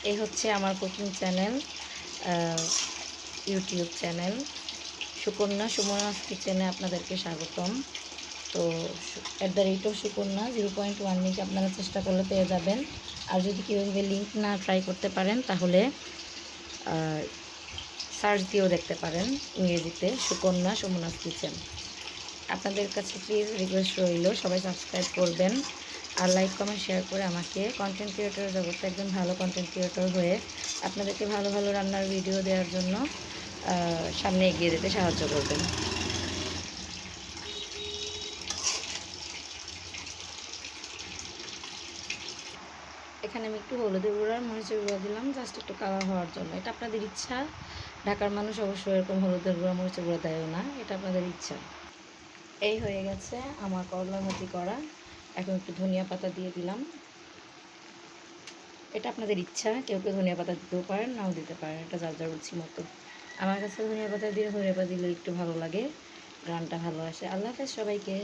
এই হচ্ছে আমার cooking channel, YouTube channel Sumana's কিচেনে আপনাদেরকে স্বাগতম। তো @সুকন্যা 0.1 লিঙ্ক আপনারা চেষ্টা করলে পেয়ে যাবেন। আর যদি কেউ লিঙ্ক না ট্রাই করতে পারেন তাহলে সার্চ দিয়েও দেখতে পারেন ইংরেজিতে সুমনাস কিচেন। আপনাদের কাছে প্লিজ রিকোয়েস্ট রইল, সবাই সাবস্ক্রাইব করবেন আর লাইক কমেন্ট শেয়ার করে আমাকে কন্টেন্ট ক্রিয়েটর জগতে একজন ভালো কন্টেন্ট ক্রিয়েটর হয়ে আপনাদেরকে ভালো ভালো রান্নার ভিডিও দেওয়ার জন্য সামনে এগিয়ে যেতে সাহায্য করবেন। এখানে আমি একটু হলুদের গুঁড়ো আর মরিচের গুঁড়ো দিলাম, জাস্ট একটু কালার হওয়ার জন্য। এটা আপনাদের ইচ্ছা, ঢাকার মানুষ অবশ্যই এরকম হলুদের গুঁড়ো মরিচের গুঁড়ো দেয়ও না, এটা আপনাদের ইচ্ছা। এই হয়ে গেছে আমার করলা ভাজি করা। এখন একটু ধনিয়া পাতা দিয়ে দিলাম, এটা আপনাদের ইচ্ছা, কেউ কেউ ধনিয়া পাতা দিতেও পারেন, নাও দিতে পারেন, এটা যার যার রুচি মতো। আমার কাছে ধনিয়া পাতা দিলে একটু ভালো লাগে, গ্রানটা ভালো আসে। আল্লাহ হাফেজ সবাইকে।